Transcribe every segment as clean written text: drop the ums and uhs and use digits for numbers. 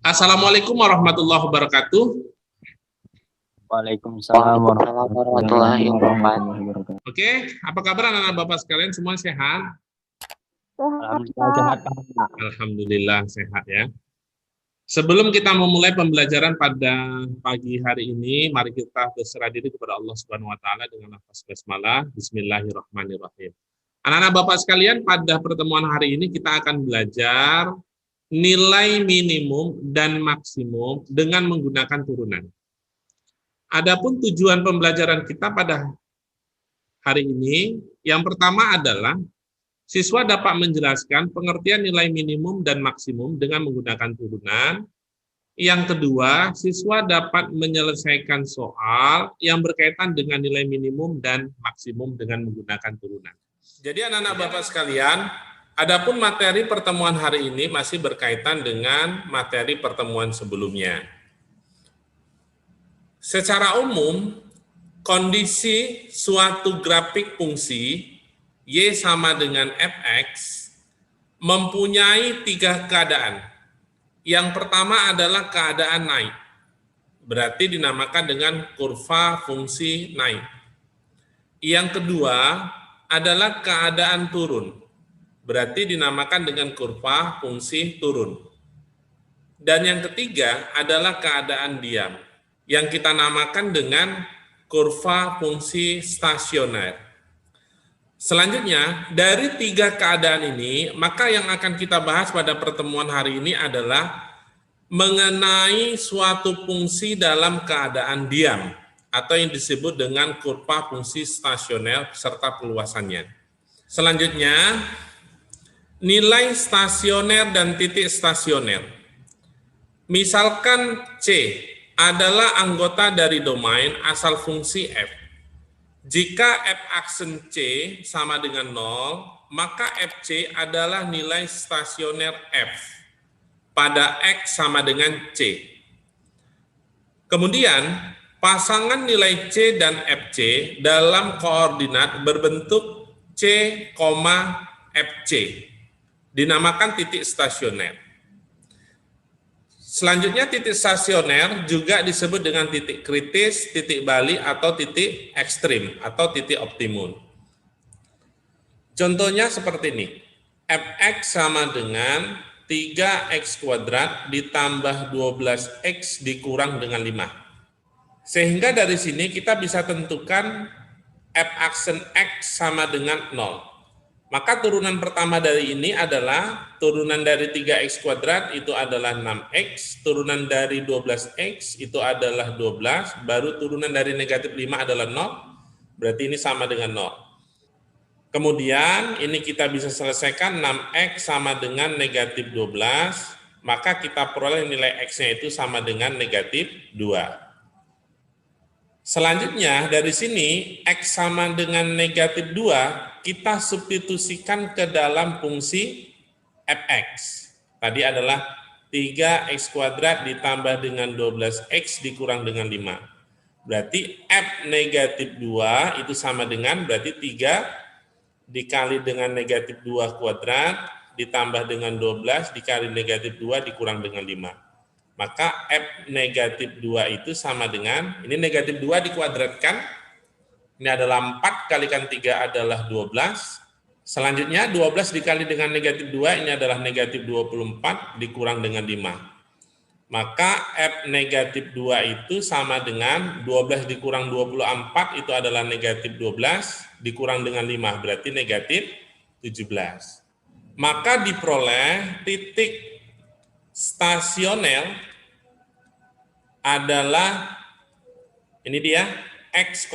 Assalamualaikum warahmatullahi wabarakatuh. Waalaikumsalam warahmatullahi wabarakatuh. Oke, apa kabar anak-anak Bapak sekalian? Semua sehat? Alhamdulillah sehat, Pak. Alhamdulillah sehat ya. Sebelum kita memulai pembelajaran pada pagi hari ini, mari kita berserah diri kepada Allah Subhanahu wa taala dengan lafaz basmalah. Bismillahirrahmanirrahim. Anak-anak Bapak sekalian, pada pertemuan hari ini kita akan belajar nilai minimum dan maksimum dengan menggunakan turunan. Adapun tujuan pembelajaran kita pada hari ini, yang pertama adalah siswa dapat menjelaskan pengertian nilai minimum dan maksimum dengan menggunakan turunan. Yang kedua, siswa dapat menyelesaikan soal yang berkaitan dengan nilai minimum dan maksimum dengan menggunakan turunan. Jadi anak-anak Bapak sekalian, adapun materi pertemuan hari ini masih berkaitan dengan materi pertemuan sebelumnya. Secara umum, kondisi suatu grafik fungsi Y sama dengan Fx mempunyai tiga keadaan. Yang pertama adalah keadaan naik, berarti dinamakan dengan kurva fungsi naik. Yang kedua adalah keadaan turun, berarti dinamakan dengan kurva fungsi turun. Dan yang ketiga adalah keadaan diam, yang kita namakan dengan kurva fungsi stasioner. Selanjutnya, dari tiga keadaan ini, maka yang akan kita bahas pada pertemuan hari ini adalah mengenai suatu fungsi dalam keadaan diam, atau yang disebut dengan kurva fungsi stasioner serta perluasannya. Selanjutnya, nilai stasioner dan titik stasioner. Misalkan C adalah anggota dari domain asal fungsi f. Jika f aksen C sama dengan 0, maka fc adalah nilai stasioner f pada x sama dengan C. Kemudian, pasangan nilai C dan fc dalam koordinat berbentuk C, fc, dinamakan titik stasioner. Selanjutnya titik stasioner juga disebut dengan titik kritis, titik balik, atau titik ekstrim, atau titik optimum. Contohnya seperti ini, fx sama dengan 3x kuadrat ditambah 12x dikurang dengan 5. Sehingga dari sini kita bisa tentukan f aksen x sama dengan 0. Maka turunan pertama dari ini adalah turunan dari 3x kuadrat itu adalah 6x, turunan dari 12x itu adalah 12, baru turunan dari negatif 5 adalah 0, berarti ini sama dengan 0. Kemudian ini kita bisa selesaikan 6x sama dengan negatif 12, maka kita peroleh nilai x-nya itu sama dengan negatif 2. Selanjutnya dari sini x sama dengan negatif 2 kita substitusikan ke dalam fungsi fx. Tadi adalah 3x kuadrat ditambah dengan 12x dikurang dengan 5. Berarti f negatif 2 itu sama dengan berarti 3 dikali dengan negatif 2 kuadrat ditambah dengan 12 dikali negatif 2 dikurang dengan 5. Maka f negatif 2 itu sama dengan, ini negatif 2 dikuadratkan, ini adalah 4 kalikan 3 adalah 12, selanjutnya 12 dikali dengan negatif 2, ini adalah negatif 24 dikurang dengan 5. Maka f negatif 2 itu sama dengan 12 dikurang 24 itu adalah negatif 12 dikurang dengan 5, berarti negatif 17. Maka diperoleh titik stasioner adalah ini dia x,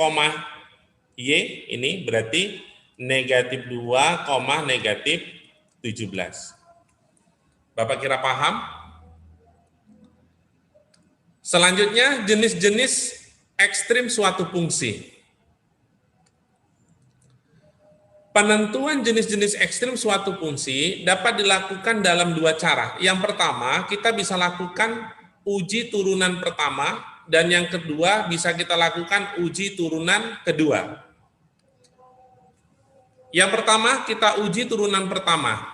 y ini berarti negatif 2, negatif 17. Bapak kira paham? Selanjutnya jenis-jenis ekstrim suatu fungsi. Penentuan jenis-jenis ekstrim suatu fungsi dapat dilakukan dalam dua cara. Yang pertama, kita bisa lakukan uji turunan pertama, dan yang kedua bisa kita lakukan uji turunan kedua. Yang pertama, kita uji turunan pertama.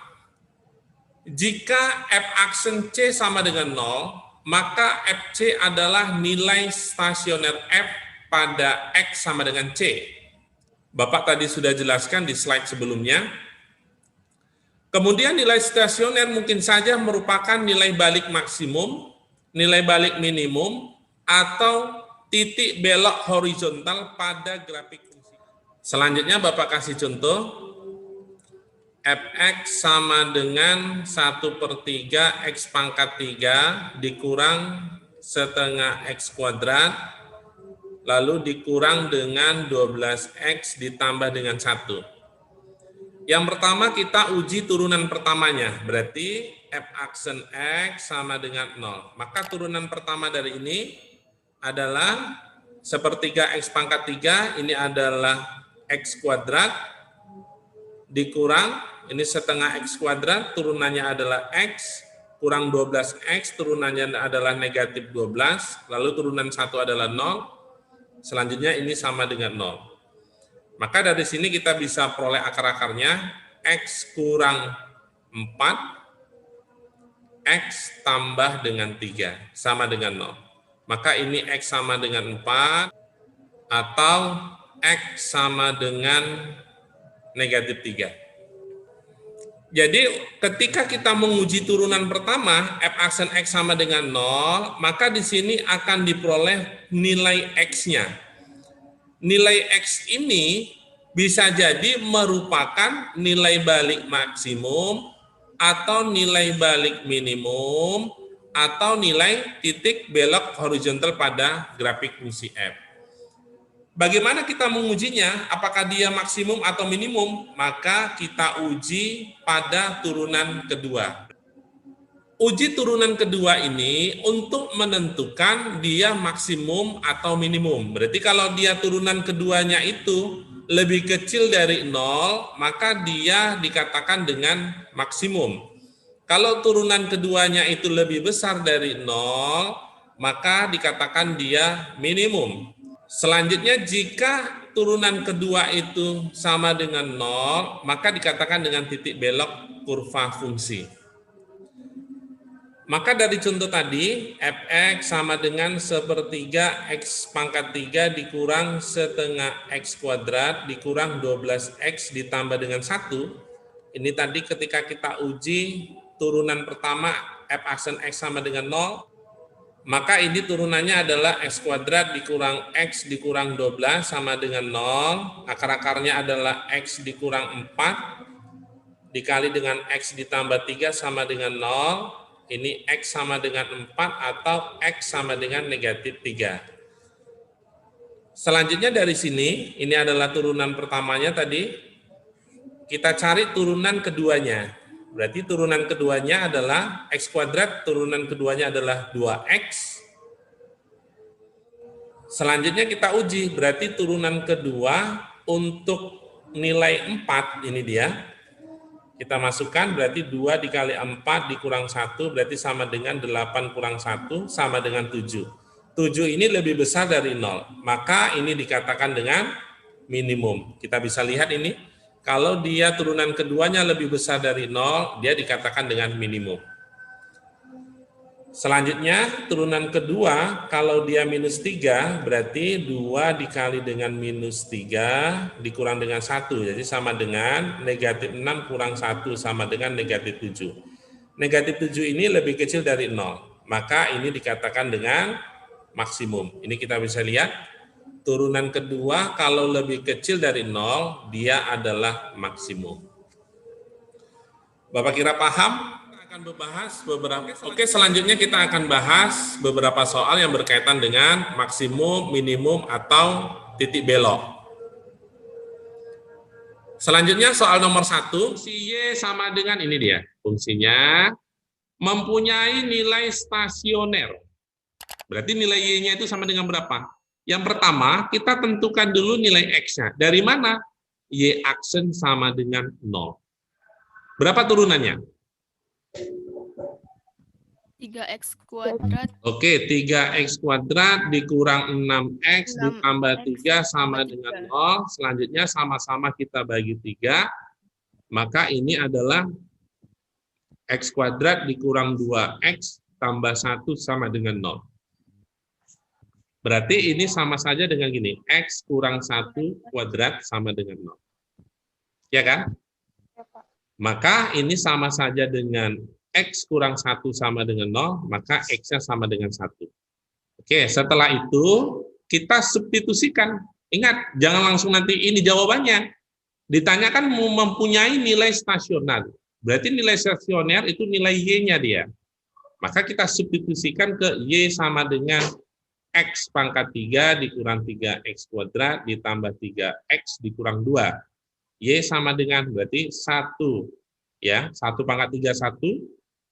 Jika f aksen C sama dengan 0, maka FC adalah nilai stasioner F pada X sama dengan C. Bapak tadi sudah jelaskan di slide sebelumnya. Kemudian nilai stasioner mungkin saja merupakan nilai balik maksimum, nilai balik minimum, atau titik belok horizontal pada grafik fungsi. Selanjutnya Bapak kasih contoh. Fx sama dengan 1/3 X pangkat 3 dikurang setengah X kuadrat, lalu dikurang dengan 12X ditambah dengan 1. Yang pertama kita uji turunan pertamanya, berarti F aksen X sama dengan 0. Maka turunan pertama dari ini adalah 1/3 X pangkat 3, ini adalah X kuadrat, dikurang, ini setengah X kuadrat, turunannya adalah X, kurang 12X, turunannya adalah negatif 12, lalu turunan 1 adalah 0, selanjutnya ini sama dengan 0. Maka dari sini kita bisa peroleh akar-akarnya, X kurang 4, X tambah dengan 3, sama dengan 0. Maka ini X sama dengan 4, atau X sama dengan negatif 3. Jadi ketika kita menguji turunan pertama, F aksen X sama dengan 0, maka di sini akan diperoleh nilai X-nya. Nilai X ini bisa jadi merupakan nilai balik maksimum, atau nilai balik minimum, atau nilai titik belok horizontal pada grafik fungsi F. Bagaimana kita mengujinya? Apakah dia maksimum atau minimum? Maka kita uji pada turunan kedua. Uji turunan kedua ini untuk menentukan dia maksimum atau minimum. Berarti kalau dia turunan keduanya itu lebih kecil dari 0, maka dia dikatakan dengan maksimum. Kalau turunan keduanya itu lebih besar dari 0, maka dikatakan dia minimum. Selanjutnya jika turunan kedua itu sama dengan 0, maka dikatakan dengan titik belok kurva fungsi. Maka dari contoh tadi, Fx sama dengan 1/3 X pangkat 3 dikurang setengah X kuadrat dikurang 12X ditambah dengan 1. Ini tadi ketika kita uji turunan pertama F aksen X sama dengan 0, maka ini turunannya adalah X kuadrat dikurang X dikurang 12 sama dengan 0. Akar-akarnya adalah X dikurang 4 dikali dengan X ditambah 3 sama dengan 0. Ini X sama dengan 4 atau X sama dengan negatif 3. Selanjutnya dari sini, ini adalah turunan pertamanya tadi. Kita cari turunan keduanya. Berarti turunan keduanya adalah X kuadrat, turunan keduanya adalah 2X. Selanjutnya kita uji, berarti turunan kedua untuk nilai 4, ini dia. Kita masukkan, berarti 2 dikali 4 dikurang 1, berarti sama dengan 8 kurang 1, sama dengan 7. 7 ini lebih besar dari 0, maka ini dikatakan dengan minimum. Kita bisa lihat ini. Kalau dia turunan keduanya lebih besar dari 0, dia dikatakan dengan minimum. Selanjutnya, turunan kedua, kalau dia minus 3, berarti 2 dikali dengan minus 3 dikurang dengan 1. Jadi sama dengan negatif 6 kurang 1 sama dengan negatif 7. Negatif 7 ini lebih kecil dari 0. Maka ini dikatakan dengan maksimum. Ini kita bisa lihat. Turunan kedua kalau lebih kecil dari 0, dia adalah maksimum. Bapak kira paham? Kita akan membahas beberapa. Oke, selanjutnya kita akan bahas beberapa soal yang berkaitan dengan maksimum, minimum, atau titik belok. Selanjutnya soal nomor 1, fungsi Y sama dengan ini dia. Fungsinya mempunyai nilai stasioner. Berarti nilai Y-nya itu sama dengan berapa? Yang pertama, kita tentukan dulu nilai X-nya. Dari mana? Y aksen sama dengan 0. Berapa turunannya? 3X kuadrat. Oke, 3X kuadrat dikurang 6X ditambah 3 sama dengan 0. Selanjutnya sama-sama kita bagi 3. Maka ini adalah X kuadrat dikurang 2X tambah 1 sama dengan 0. Berarti ini sama saja dengan gini, X kurang 1 kuadrat sama dengan 0. Ya kan? Maka ini sama saja dengan X kurang 1 sama dengan 0, maka X-nya sama dengan 1. Oke, setelah itu kita substitusikan. Ingat, jangan langsung nanti ini jawabannya. Ditanyakan mempunyai nilai stasioner. Berarti nilai stasioner itu nilai Y-nya dia. Maka kita substitusikan ke Y sama dengan X pangkat 3 dikurang 3X kuadrat ditambah 3X dikurang 2. Y sama dengan berarti 1. Ya, 1 pangkat 3, 1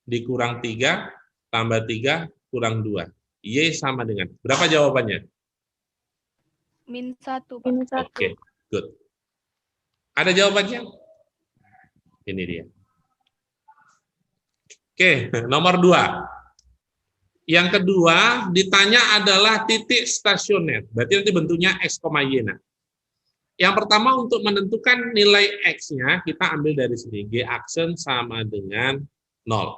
dikurang 3 tambah 3 kurang 2. Y sama dengan, berapa jawabannya? -1. Oke, good. Ada jawabannya? Ini dia. Oke, nomor 2. Yang kedua, ditanya adalah titik stasioner. Berarti nanti bentuknya X, Y. Nah, yang pertama untuk menentukan nilai X-nya, kita ambil dari sini. G aksen sama dengan 0.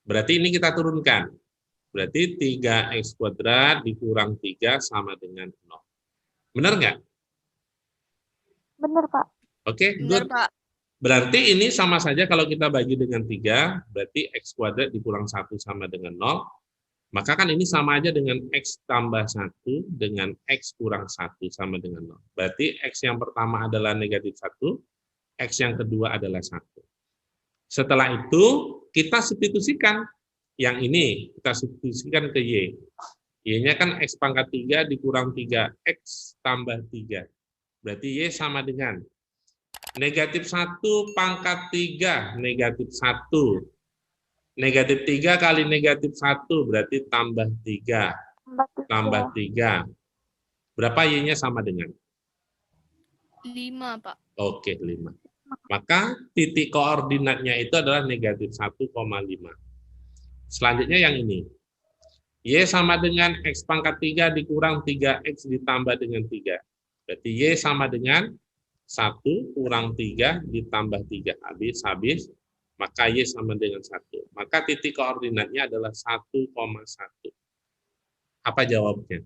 Berarti ini kita turunkan. Berarti 3X kuadrat dikurang 3 sama dengan 0. Benar nggak? Benar, Pak. Oke, Benar, good. Pak. Berarti ini sama saja kalau kita bagi dengan 3, berarti X kuadrat dikurang 1 sama dengan 0. Maka kan ini sama aja dengan X tambah 1 dengan X kurang 1 sama dengan 0. Berarti X yang pertama adalah negatif 1, X yang kedua adalah 1. Setelah itu, kita substitusikan. Yang ini, kita substitusikan ke Y. Y-nya kan X pangkat 3 dikurang 3X tambah 3. Berarti Y sama dengan negatif 1 pangkat 3, negatif 1. Negatif 3 kali negatif 1, berarti tambah 3. Tambah 3. Berapa Y-nya sama dengan? 5, Pak. Oke, 5. Maka titik koordinatnya itu adalah negatif 1,5. Selanjutnya yang ini. Y sama dengan X pangkat 3 dikurang 3X ditambah dengan 3. Berarti Y sama dengan 1 kurang 3 ditambah 3. Habis. Maka Y sama dengan 1. Maka titik koordinatnya adalah 1,1. Apa jawabnya?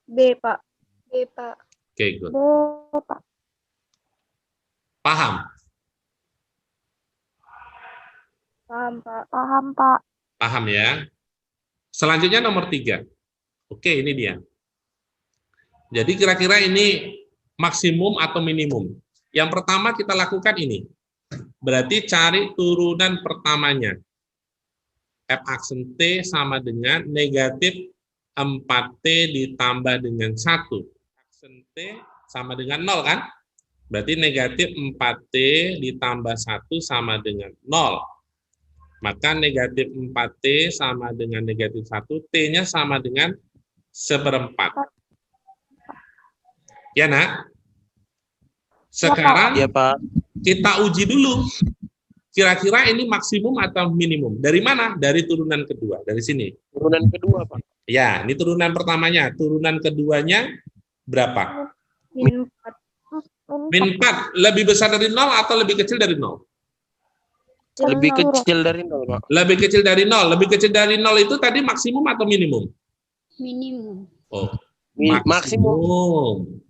B, Pak. B, Pak. Oke, good. B, Pak. Paham? Paham, Pak. Paham, Pak. Paham ya? Selanjutnya nomor 3. Oke, ini dia. Jadi kira-kira ini maksimum atau minimum. Yang pertama kita lakukan ini. Berarti cari turunan pertamanya. F aksen T sama dengan negatif 4T ditambah dengan 1. Aksen T sama dengan 0 kan? Berarti negatif 4T ditambah 1 sama dengan 0. Maka negatif 4T sama dengan negatif 1, T-nya sama dengan 1/4. Ya, Nak? Sekarang Iya, Pak. kita uji dulu. Kira-kira ini maksimum atau minimum? Dari mana? Dari turunan kedua. Dari sini. Turunan kedua, Pak. Ya, ini turunan pertamanya. Turunan keduanya berapa? Min 4. Min 4. Lebih besar dari 0 atau lebih kecil dari 0? Lebih kecil dari 0, Pak. Lebih kecil dari 0. Lebih kecil dari 0 itu tadi maksimum atau minimum? Minimum. Oh, Maksimum.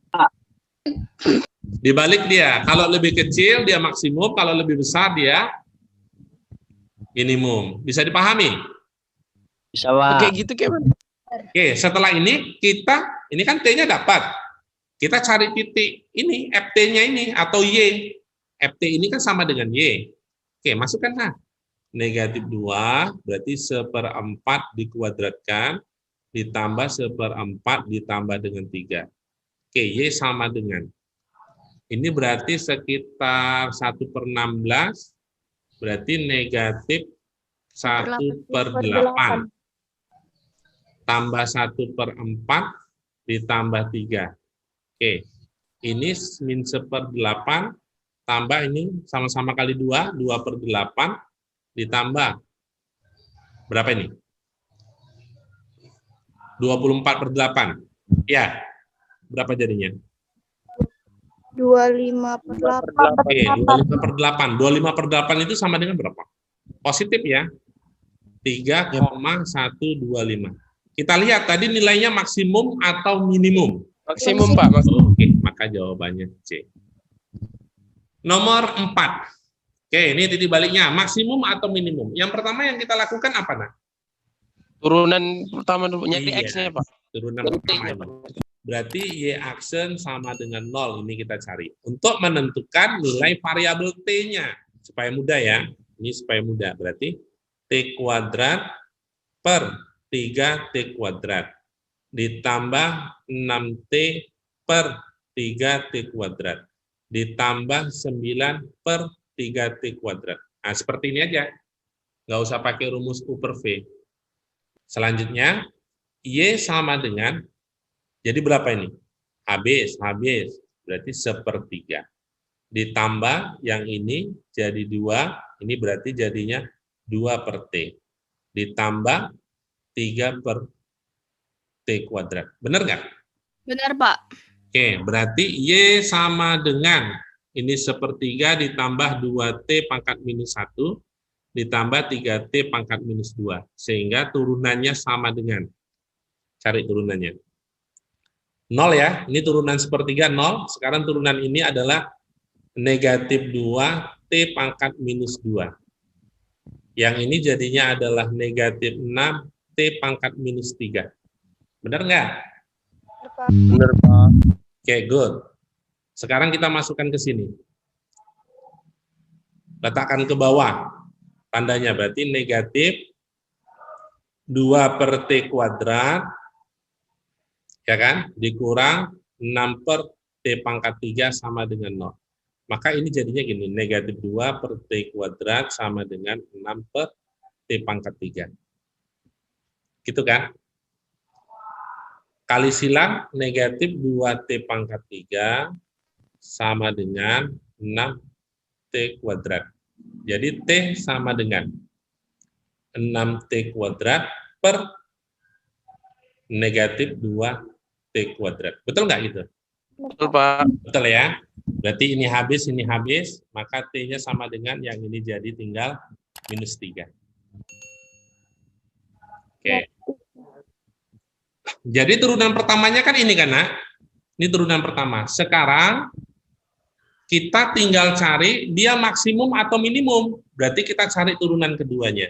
Dibalik dia. Kalau lebih kecil dia maksimum, kalau lebih besar dia minimum. Bisa dipahami? Bisa, Pak. Oke, gitu kayak mana? Oke, setelah ini ini kan T-nya dapat. Kita cari titik ini, FT-nya ini, atau Y. FT ini kan sama dengan Y. Oke, masukkan lah. Negatif 2, berarti 1/4 dikuadratkan, ditambah 1/4 ditambah dengan 3. Oke, Y sama dengan. Ini berarti sekitar 1/16, berarti negatif 1/8. Tambah 1/4 ditambah 3. Oke, ini min 1/8, tambah ini sama-sama kali 2, 2/8, ditambah, berapa ini? 24/8. Ya, berapa jadinya? 25/8. Oke, 25/8. 25/8 itu sama dengan berapa? Positif ya. 3,125. Kita lihat tadi nilainya maksimum atau minimum? Maksimum, Pak. Maksimum. Oke, maka jawabannya C. Nomor 4. Oke, ini titik baliknya. Maksimum atau minimum? Yang pertama yang kita lakukan apa, Nak? Turunan pertama dulu. Nyari Iya, X-nya, Pak. Turunan Pentingnya, pertama. Pak. Berarti Y aksen sama dengan 0. Ini kita cari. Untuk menentukan nilai variabel T-nya. Supaya mudah ya. Ini supaya mudah. Berarti T kuadrat per 3T kuadrat. Ditambah 6T per 3T kuadrat. Ditambah 9 per 3T kuadrat. Nah, seperti ini aja. Nggak usah pakai rumus U per V. Selanjutnya, Y sama dengan, jadi berapa ini? Habis. Berarti 1/3. Ditambah yang ini jadi 2, ini berarti jadinya 2 per T. Ditambah 3 per T kuadrat. Benar nggak? Benar, Pak. Oke, berarti Y sama dengan, ini 1/3 ditambah 2T pangkat minus 1, ditambah 3T pangkat minus 2. Sehingga turunannya sama dengan, cari turunannya. 0 ya, ini turunan 1/3, 0. Sekarang turunan ini adalah negatif 2T pangkat minus 2. Yang ini jadinya adalah negatif 6T pangkat minus 3. Benar nggak? Benar, Pak. Oke, good. Sekarang kita masukkan ke sini. Letakkan ke bawah. Tandanya berarti negatif 2 per T kuadrat, ya kan? Dikurang 6 per T pangkat 3 sama dengan 0. Maka ini jadinya gini, negatif 2 per T kuadrat sama dengan 6 per T pangkat 3. Gitu kan? Kali silang negatif 2T pangkat 3 sama dengan 6T kuadrat. Jadi T sama dengan 6T kuadrat per negatif 2T kuadrat. Betul nggak gitu? Betul, Pak. Betul ya? Berarti ini habis, maka T-nya sama dengan yang ini jadi tinggal minus 3. Oke. Jadi turunan pertamanya kan ini kan, Nak? Ini turunan pertama. Sekarang kita tinggal cari dia maksimum atau minimum. Berarti kita cari turunan keduanya.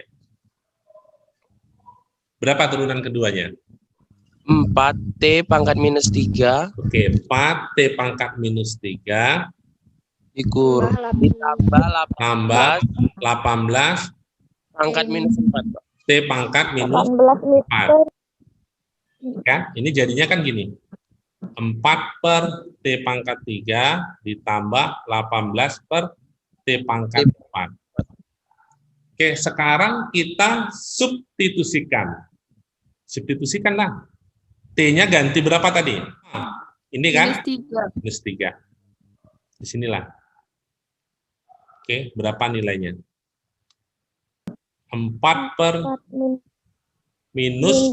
Berapa turunan keduanya? 4T pangkat minus 3 Oke, 4T pangkat minus 3 ditambah tambah 18 pangkat minus 4, Pak. T pangkat minus 4. Kan? Ini jadinya kan gini. 4 per T pangkat 3 ditambah 18 per T pangkat 4. Oke, sekarang kita substitusikan. Substitusikanlah. T-nya ganti berapa tadi? Ini kan? Minus 3. Di sinilah. Oke, berapa nilainya? 4 per minus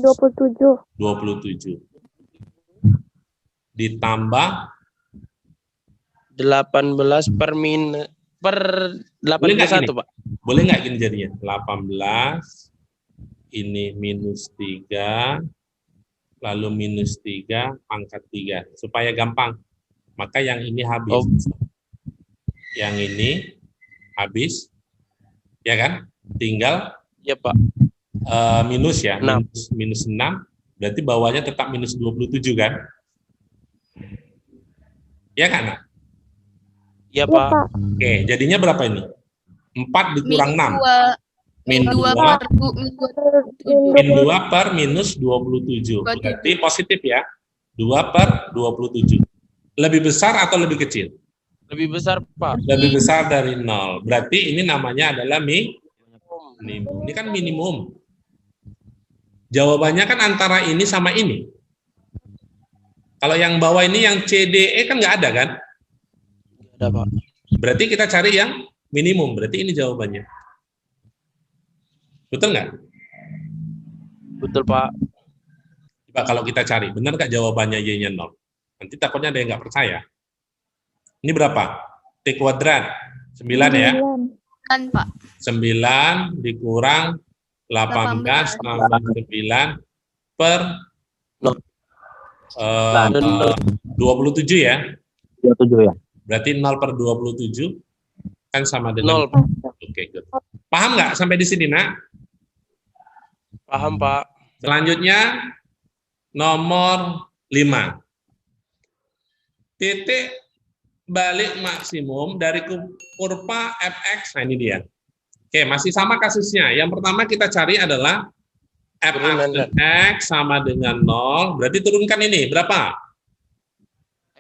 27. Ditambah 18 per 81, Pak. Boleh nggak gini jadinya? 18, ini minus 3, lalu minus 3, pangkat 3. Supaya gampang. Maka yang ini habis. Oh. Yang ini habis. Ya kan? Tinggal Ya, Pak. minus ya. 6. Minus 6. Berarti bawahnya tetap minus 27 kan? Ya kan, Nak? Ya, Pak. Oke, jadinya berapa ini? 4 dikurang 6. Min 2 per minus 27. Berarti positif ya. 2 per 27. Lebih besar atau lebih kecil? Lebih besar, Pak. Lebih besar dari 0. Berarti ini namanya adalah minimum. Ini kan minimum. Jawabannya kan antara ini sama ini. Kalau yang bawah ini yang CDE kan nggak ada kan? Ada, Pak. Berarti kita cari yang minimum. Berarti ini jawabannya. Betul nggak? Betul, Pak. Coba kalau kita cari, benar nggak jawabannya Y-nya 0? Nanti takutnya ada yang nggak percaya. Ini berapa? T kuadrat. 9 ya? 9, Pak. 9 dikurang 18 tambah 9 per Nol. 27 ya. 27 ya. Berarti 0 per 27 kan sama dengan 0. Oke, good. Paham nggak sampai di sini, Nak? Paham, Pak. Selanjutnya nomor 5. Titik balik maksimum dari kurva fx. Nah, ini dia. Oke, masih sama kasusnya. Yang pertama kita cari adalah f aksen x sama dengan 0. Berarti turunkan ini. Berapa?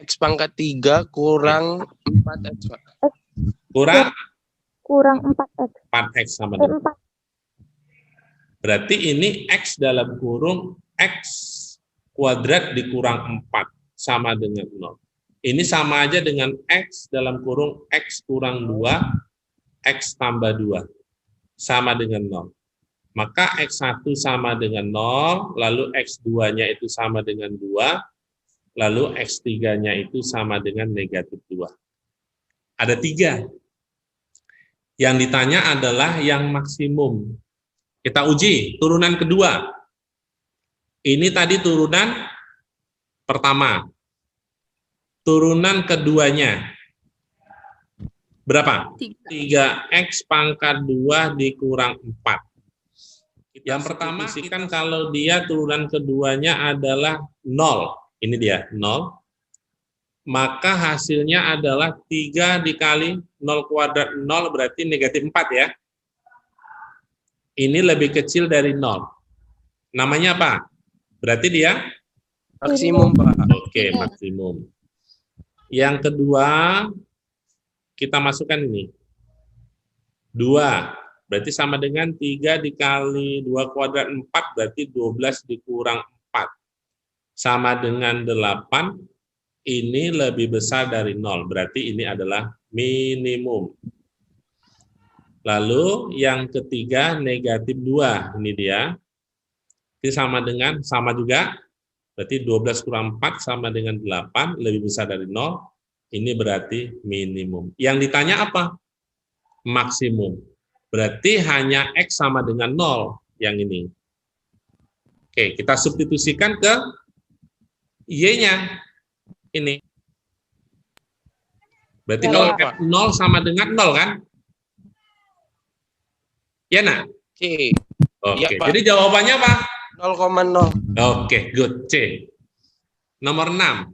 X pangkat 3 kurang 4X, Pak. Kurang 4x. 4x sama dengan 4. Berarti ini x dalam kurung x kuadrat dikurang 4 sama dengan 0. Ini sama aja dengan x dalam kurung x kurang 2, x tambah 2, sama dengan 0. Maka x1 sama dengan 0, lalu x2-nya itu sama dengan 2, lalu x3-nya itu sama dengan negatif 2. Ada 3. Yang ditanya adalah yang maksimum. Kita uji turunan kedua. Ini tadi turunan pertama. Turunan keduanya berapa? 3x pangkat 2 dikurang 4. Yang pertama kan kalau dia turunan keduanya adalah 0. Ini dia 0. Maka hasilnya adalah 3 dikali 0 kuadrat 0 berarti negatif 4 ya. Ini lebih kecil dari 0. Namanya apa? Berarti dia? Maksimum, Pak. Oke, maksimum. Yang kedua, kita masukkan ini. 2, berarti sama dengan 3 dikali 2 kuadrat 4, berarti 12 dikurang 4. Sama dengan 8, ini lebih besar dari 0, berarti ini adalah minimum. Lalu yang ketiga, negatif 2, ini dia. Ini sama juga, berarti 12 kurang 4 sama dengan 8, lebih besar dari 0, ini berarti minimum. Yang ditanya apa? Maksimum. Berarti hanya X sama dengan 0, yang ini. Oke, kita substitusikan ke Y-nya. Ini. Berarti kalau F0 sama dengan 0 kan? Ya, Nak? C. Oke, Ya, Pak. jadi jawabannya apa? 0,0. Oke, good. C. Nomor 6.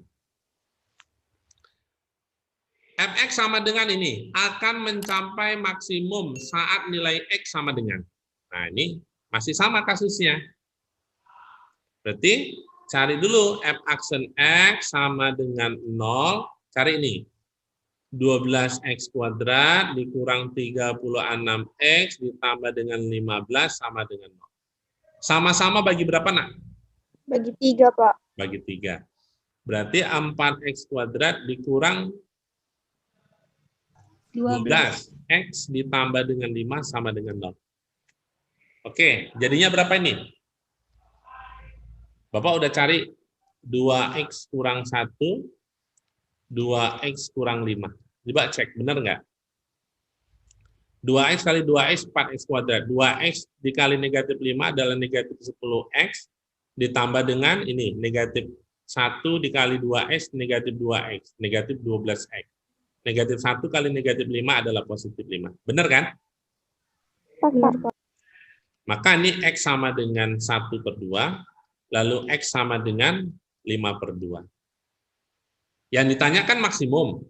Fx sama dengan ini akan mencapai maksimum saat nilai X sama dengan. Nah, ini masih sama kasusnya. Berarti cari dulu f aksen X sama dengan 0. Cari ini. 12x kuadrat dikurang 36x ditambah dengan 15 sama dengan 0. Sama-sama bagi berapa, Nak? Bagi 3, Pak. Bagi 3. Berarti 4x kuadrat dikurang 12x ditambah dengan 5 sama dengan 0. Oke, jadinya berapa ini? Bapak udah cari 2x kurang 1, 2x kurang 5. Coba cek, benar nggak? 2x kali 2x, 4x kuadrat. 2x dikali negatif 5 adalah negatif 10x, ditambah dengan ini, negatif 1 dikali 2x, negatif 2x, negatif 12x. Negatif 1 kali negatif 5 adalah positif 5. Benar kan? Pak. Maka ini X sama dengan 1 per 2, lalu X sama dengan 5 per 2. Yang ditanyakan maksimum.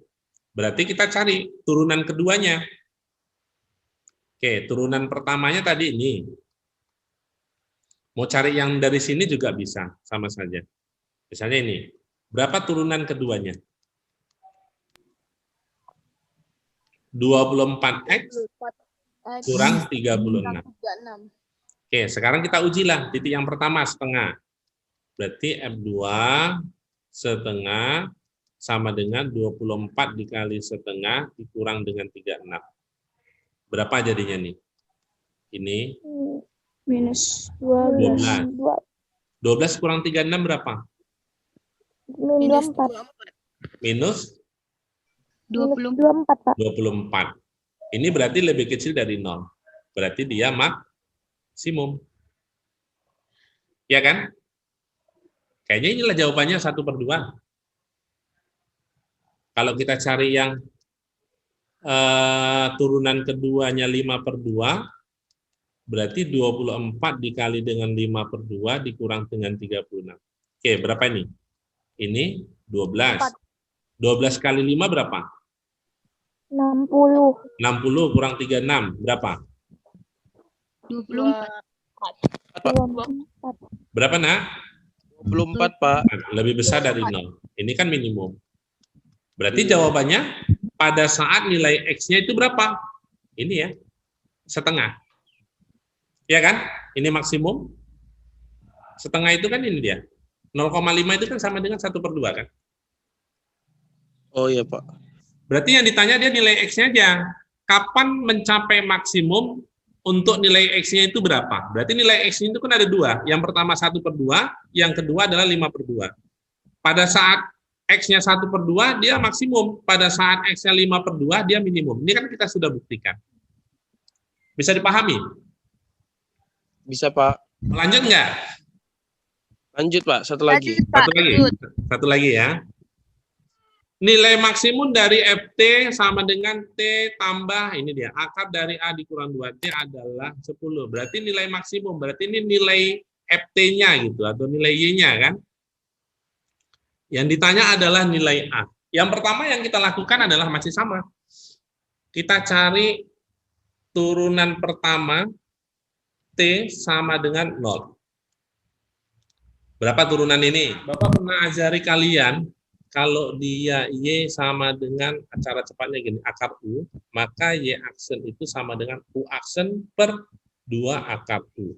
Berarti kita cari turunan keduanya. Oke, turunan pertamanya tadi ini. Mau cari yang dari sini juga bisa, sama saja. Misalnya ini, berapa turunan keduanya? 24x kurang 36. Oke, sekarang kita ujilah titik yang pertama, setengah. Berarti F2 setengah sama dengan 24 dikali setengah dikurang dengan 36. Berapa jadinya nih? Ini Minus 12. 12 kurang 36 berapa? Minus 24. Minus 24, Pak. 24. Ini berarti lebih kecil dari 0. Berarti dia maksimum. Ya kan? Kayaknya inilah jawabannya 1/2. Kalau kita cari yang turunan keduanya 5/2, berarti 24 dikali dengan 5/2 dikurang dengan 36. Oke, berapa ini? Ini 12. 12 kali 5 berapa? 60. 60 kurang 36, berapa? 24. 24. Berapa, Nak? 24, Pak. Lebih besar dari 0. Ini kan minimum. Berarti jawabannya pada saat nilai X-nya itu berapa? Ini ya, setengah. Ya kan? Ini maksimum. Setengah itu kan ini dia. 0,5 itu kan sama dengan 1/2 kan? Oh iya, Pak. Berarti yang ditanya dia nilai X-nya aja. Kapan mencapai maksimum untuk nilai X-nya itu berapa? Berarti nilai X-nya itu kan ada 2. Yang pertama 1/2, yang kedua adalah 5/2. Pada saat X-nya 1/2, dia maksimum. Pada saat X-nya 5/2, dia minimum. Ini kan kita sudah buktikan. Bisa dipahami? Bisa, Pak. Lanjut nggak? Lanjut, Pak. Satu lagi. Satu lagi ya. Nilai maksimum dari FT sama dengan T tambah, ini dia, akar dari A dikurang 2T adalah 10. Berarti nilai maksimum, berarti ini nilai FT-nya gitu, atau nilai Y-nya kan. Yang ditanya adalah nilai A. Yang pertama yang kita lakukan adalah masih sama. Kita cari turunan pertama, T sama dengan 0. Berapa turunan ini? Bapak pernah ajari kalian, kalau dia Y sama dengan, cara cepatnya gini, akar U, maka Y aksen itu sama dengan U aksen per 2 akar U.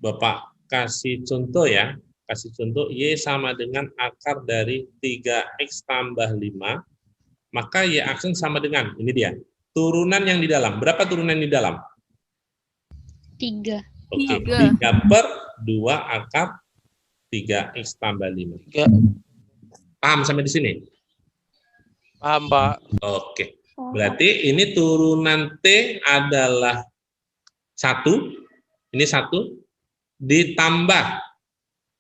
Bapak kasih contoh ya, kasih contoh Y sama dengan akar dari 3X tambah 5, maka Y aksen sama dengan, ini dia, turunan yang di dalam. Berapa turunan di dalam? 3. Oke, 3/2 akar 3X tambah 5. Paham sampai di sini? Paham, Pak. Oke. Berarti ini turunan T adalah 1. Ini 1. Ditambah.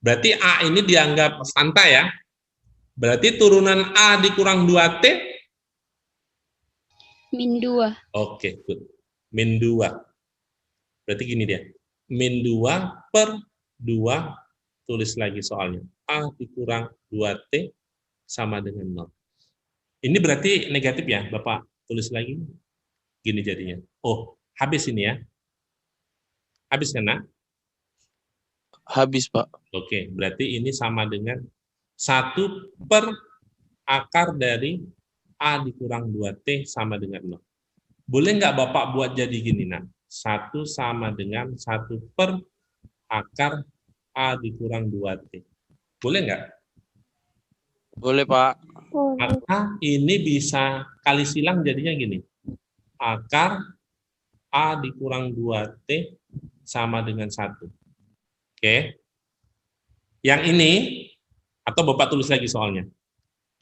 Berarti A ini dianggap santai ya. Berarti turunan A dikurang 2T. Min 2. Oke, good. Min 2. Berarti gini dia. Min 2/2. Tulis lagi soalnya. A dikurang 2T sama dengan 0. Ini berarti negatif ya, Bapak tulis lagi. Gini jadinya. Oh, habis ini ya. Habis kan, Nak? Habis, Pak. Oke, berarti ini sama dengan 1 per akar dari A dikurang 2T sama dengan 0. Boleh nggak Bapak buat jadi gini, Nak? 1 sama dengan 1 per akar A dikurang 2T. Boleh nggak? Boleh, Pak. Maka ini bisa kali silang jadinya gini. Akar A dikurang 2T sama dengan 1. Oke. Yang ini, atau Bapak tulis lagi soalnya.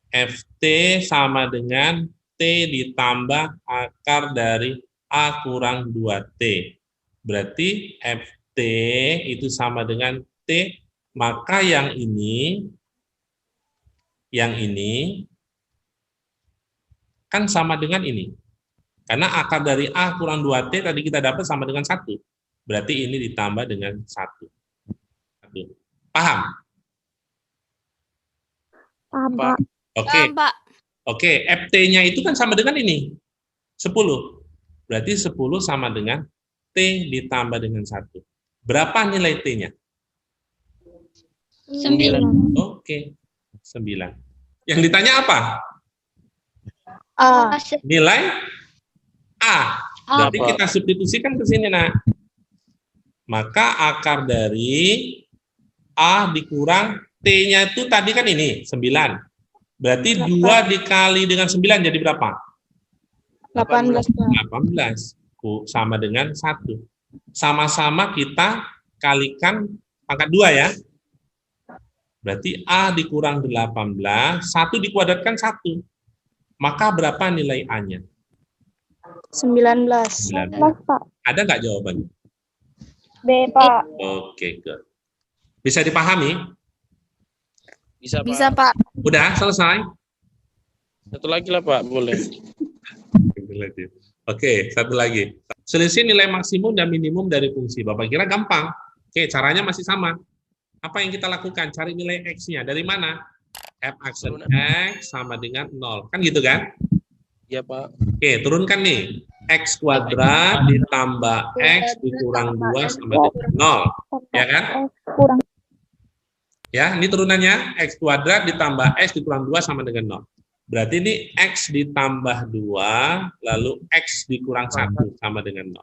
FT sama dengan T ditambah akar dari A kurang 2T. Berarti FT itu sama dengan T, maka yang ini kan sama dengan ini. Karena akar dari A kurang 2T tadi kita dapat sama dengan 1. Berarti ini ditambah dengan 1. Paham? Paham, Pak. Oke. Paham, Pak. Oke, FT-nya itu kan sama dengan ini. 10. Berarti 10 sama dengan T ditambah dengan 1. Berapa nilai T-nya? 9. Oke, 9. Yang ditanya apa? A. Nilai A. Berarti kita substitusikan ke sini, Nak. Maka akar dari A dikurang T-nya itu tadi kan ini, 9. Berarti 2 dikali dengan 9 jadi berapa? 18, Pak. 18. Sama dengan 1. Sama-sama kita kalikan pangkat 2 ya. Berarti A dikurang 18, 1 dikuadratkan 1. Maka berapa nilai A-nya? 19. 19. Pak. Ada nggak jawabannya? B, Pak. Oke, good. Bisa dipahami? Bisa, Pak. Bisa, Pak. Udah selesai? Satu lagi lah, Pak. Boleh. Oke, satu lagi. Selisih nilai maksimum dan minimum dari fungsi. Bapak kira gampang. Oke, caranya masih sama. Apa yang kita lakukan? Cari nilai X-nya. Dari mana? F aksen X sama dengan 0. Kan gitu kan? Iya, Pak. Oke, turunkan nih. X kuadrat ditambah X dikurang 2 sama dengan 0. Ya kan? Kurang. Ya, ini turunannya. X kuadrat ditambah X dikurang 2 sama dengan 0. Berarti ini X ditambah 2, lalu X dikurang 1 sama dengan 0.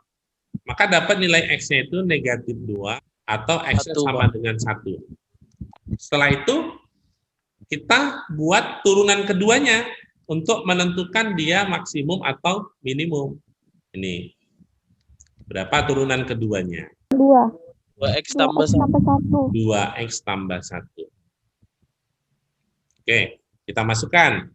Maka dapat nilai X-nya itu negatif 2, atau X-nya sama dengan 1. Setelah itu, kita buat turunan keduanya untuk menentukan dia maksimum atau minimum. Ini. Berapa turunan keduanya? 2. 2X tambah 1. 2X tambah 1. Oke, kita masukkan.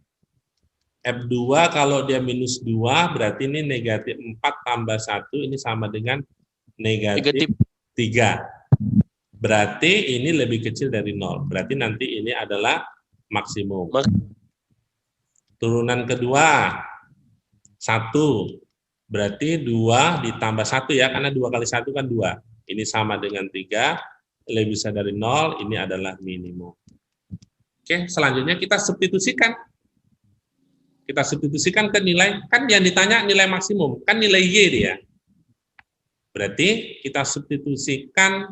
F2 kalau dia minus 2, berarti ini negatif 4 tambah 1, ini sama dengan negatif 3. Berarti ini lebih kecil dari 0. Berarti nanti ini adalah maksimum. Turunan kedua, 1. Berarti 2 ditambah 1 ya, karena 2 kali 1 kan 2. Ini sama dengan 3, lebih besar dari 0, ini adalah minimum. Oke, selanjutnya kita substitusikan. Kita substitusikan ke nilai, kan yang ditanya nilai maksimum, kan nilai Y dia. Berarti kita substitusikan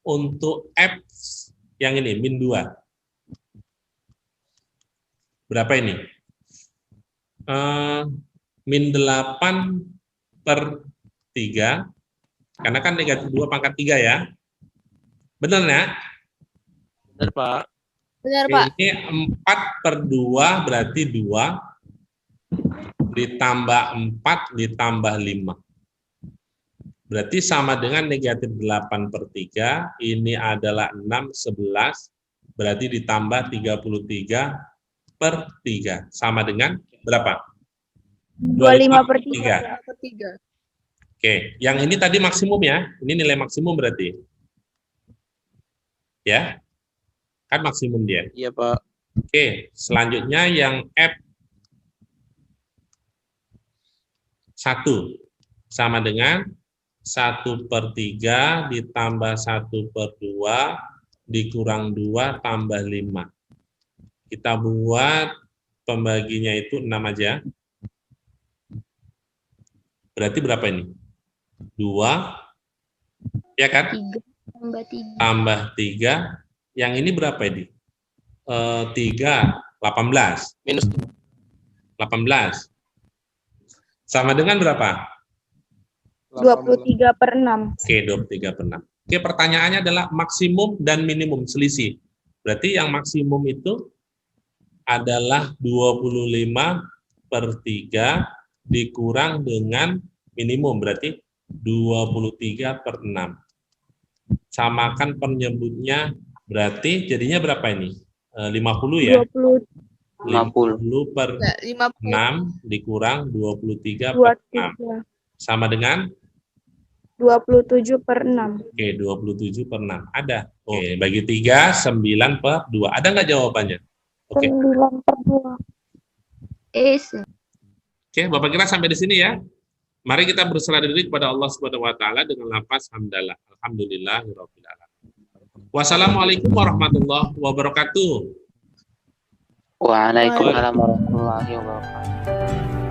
untuk F yang ini, min 2. Berapa ini? Min 8 per 3, karena kan negatif 2 pangkat 3 ya. Benar ya? Benar, Pak. Benar, Pak. Ini 4 per 2 berarti 2, ditambah 4 ditambah 5. Berarti sama dengan negatif 8 per 3, ini adalah 6, 11, berarti ditambah 33 per 3. Sama dengan berapa? 25 per 3. Oke, yang ini tadi maksimum ya, ini nilai maksimum berarti. Ya, kan maksimum dia. Iya, Pak. Oke, selanjutnya yang F1 sama dengan 1 per 3 ditambah 1 per 2 dikurang 2 tambah 5. Kita buat pembaginya itu 6 aja. Berarti berapa ini? 2, ya kan? 3 tambah 3. Tambah 3. Yang ini berapa ini? 3, 18. Minus 18. Sama dengan berapa? 23 per 6. Oke, 23 per 6. Oke, pertanyaannya adalah maksimum dan minimum selisih. Berarti yang maksimum itu adalah 25 per 3 dikurang dengan minimum, berarti 23 per 6. Samakan penyebutnya, berarti jadinya berapa ini? 50 ya? 50 per 6 dikurang 23 per 6. Sama dengan? 27 per 6. Oke, 27 per 6. Ada. Oke, bagi 3, 9 per 2. Ada nggak jawabannya? Oke. 9 per 2. Oke, Bapak kira sampai di sini ya. Mari kita berserah diri kepada Allah Subhanahu wa taala dengan lafaz hamdalah. Alhamdulillahirabbil alamin. Wassalamualaikum warahmatullahi wabarakatuh. Waalaikumsalam warahmatullahi wabarakatuh.